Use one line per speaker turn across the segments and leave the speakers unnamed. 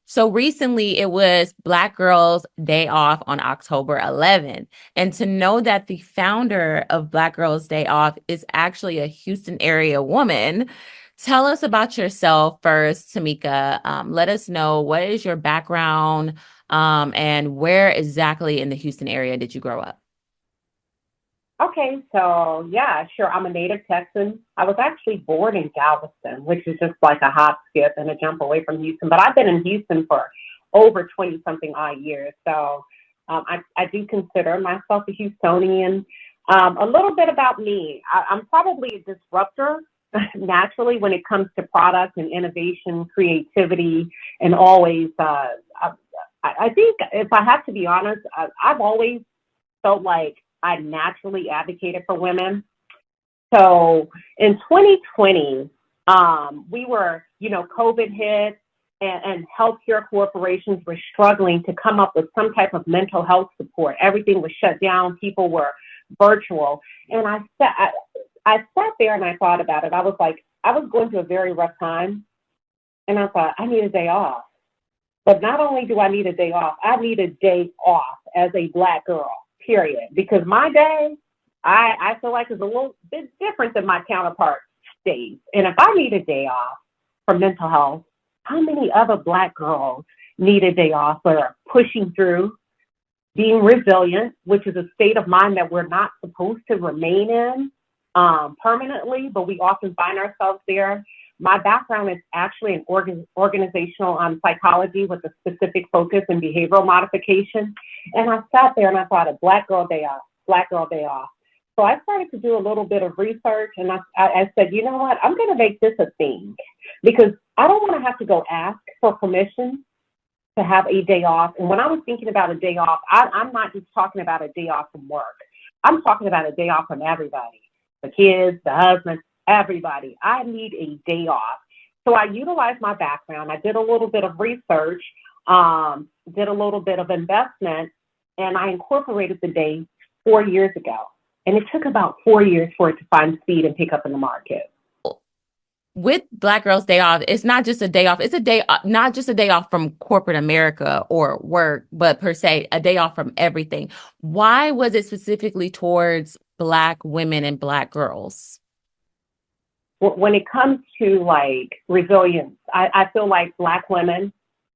So recently it was Black Girls Day Off on October 11th. And to know that the founder of Black Girls Day Off is actually a Houston area woman, tell us about yourself first, Tomeka. Let us know what is your background, and where exactly in the Houston area did you grow up?
Okay, so yeah, sure. I'm a native Texan. I was actually born in Galveston, which is just like a hop, skip, and a jump away from Houston. But I've been in Houston for over 20 something odd years. So I do consider myself a Houstonian. A little bit about me, I'm probably a disruptor naturally when it comes to product and innovation, creativity, and always, I think if I have to be honest, I've always felt like I naturally advocated for women. So in 2020, COVID hit and healthcare corporations were struggling to come up with some type of mental health support. Everything was shut down. People were virtual. And I sat there and I thought about it. I was like, I was going through a very rough time. And I thought, I need a day off. But not only do I need a day off, I need a day off as a Black girl, period. Because my day, I feel like is a little bit different than my counterparts' days. And if I need a day off for mental health, how many other Black girls need a day off or are pushing through, being resilient, which is a state of mind that we're not supposed to remain in permanently, but we often find ourselves there. My background is actually in organizational psychology with a specific focus in behavioral modification. And I sat there and I thought, a Black girl day off, Black girl day off. So I started to do a little bit of research and I said, you know what, I'm going to make this a thing because I don't want to have to go ask for permission to have a day off. And when I was thinking about a day off, I'm not just talking about a day off from work. I'm talking about a day off from everybody, the kids, the husband, everybody. I need a day off. So I utilized my background. I did a little bit of research, did a little bit of investment, and I incorporated the day 4 years ago. And it took about 4 years for it to find speed and pick up in the market.
With Black Girls Day Off, it's not just a day off. It's a day, not just a day off from corporate America or work, but per se, a day off from everything. Why was it specifically towards Black women and Black girls?
When it comes to like resilience, I feel like Black women,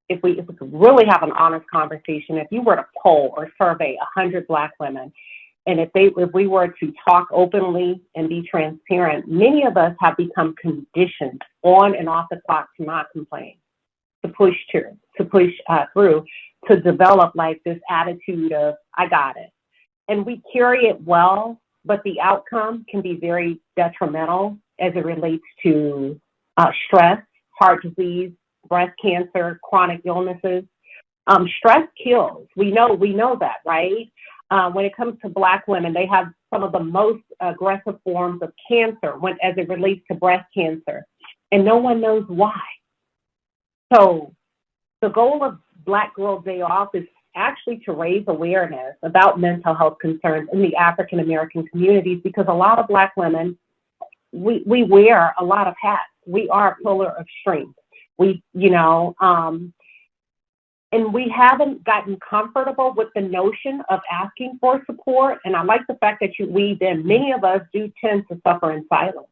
if we could really have an honest conversation, if you were to poll or survey 100 Black women, and if we were to talk openly and be transparent, many of us have become conditioned on and off the clock to not complain, to push through, to develop like this attitude of I got it, and we carry it well, but the outcome can be very detrimental as it relates to stress, heart disease, breast cancer, chronic illnesses. Stress kills. We know that, right? When it comes to Black women, they have some of the most aggressive forms of cancer as it relates to breast cancer, and no one knows why. So the goal of Black Girl Day Off is actually to raise awareness about mental health concerns in the African American communities because a lot of Black women, we wear a lot of hats. We are a pillar of strength. We, you know, and we haven't gotten comfortable with the notion of asking for support. And I like the fact that you weaved in. Many of us do tend to suffer in silence.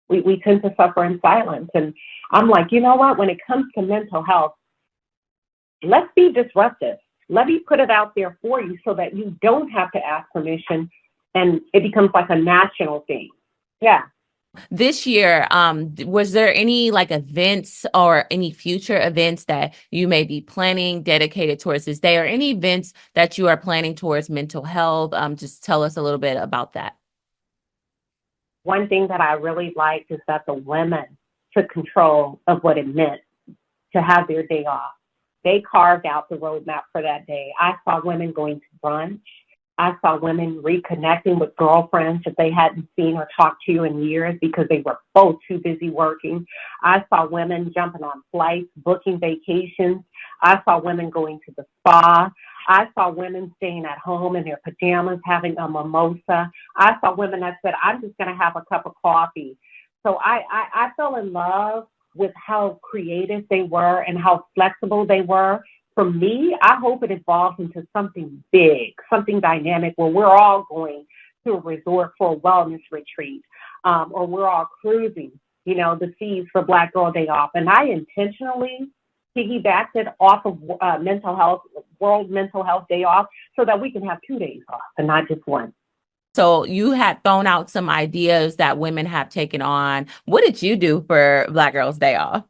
We tend to suffer in silence. And I'm like, you know what? When it comes to mental health, let's be disruptive. Let me put it out there for you so that you don't have to ask permission and it becomes like a national thing. Yeah.
This year, was there any like events or any future events that you may be planning dedicated towards this day or any events that you are planning towards mental health? Just tell us a little bit about that.
One thing that I really liked is that the women took control of what it meant to have their day off. They carved out the roadmap for that day. I saw women going to brunch. I saw women reconnecting with girlfriends that they hadn't seen or talked to in years because they were both too busy working. I saw women jumping on flights, booking vacations. I saw women going to the spa. I saw women staying at home in their pajamas, having a mimosa. I saw women that said, I'm just going to have a cup of coffee. So I fell in love with how creative they were and how flexible they were. For me, I hope it evolves into something big, something dynamic where we're all going to a resort for a wellness retreat, or we're all cruising, the seas for Black Girl Day Off. And I intentionally piggybacked it off of mental health, World Mental Health Day Off, so that we can have 2 days off and not just one.
So you had thrown out some ideas that women have taken on. What did you do for Black Girls Day Off?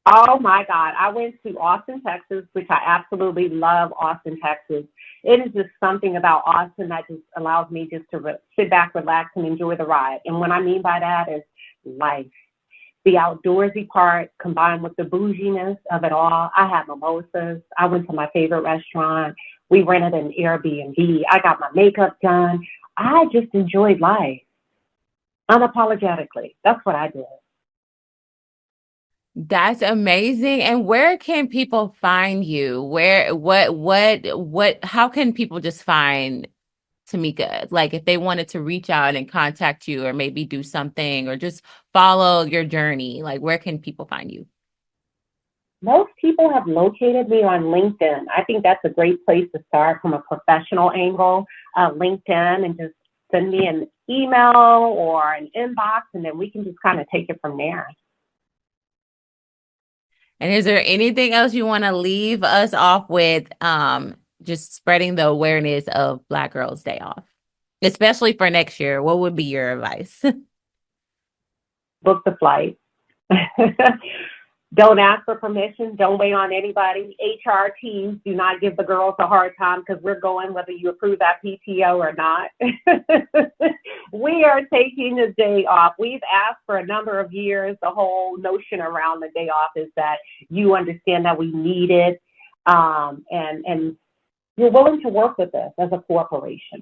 Oh my God. I went to Austin, Texas, which I absolutely love Austin, Texas. It is just something about Austin that just allows me just to sit back, relax, and enjoy the ride. And what I mean by that is life. The outdoorsy part combined with the bouginess of it all. I had mimosas. I went to my favorite restaurant. We rented an Airbnb. I got my makeup done. I just enjoyed life unapologetically. That's what I did.
That's amazing. And where can people find you? How can people just find Tomeka? Like if they wanted to reach out and contact you or maybe do something or just follow your journey, like where can people find you?
Most people have located me on LinkedIn. I think that's a great place to start from a professional angle, LinkedIn, and just send me an email or an inbox, and then we can just kind of take it from there.
And is there anything else you want to leave us off with? Just spreading the awareness of Black Girls Day Off, especially for next year. What would be your advice?
Book the flight. Don't ask for permission. Don't wait on anybody. HR teams do not give the girls a hard time because we're going whether you approve that PTO or not. We are taking a day off. We've asked for a number of years. The whole notion around the day off is that you understand that we need it, and you're willing to work with us as a corporation.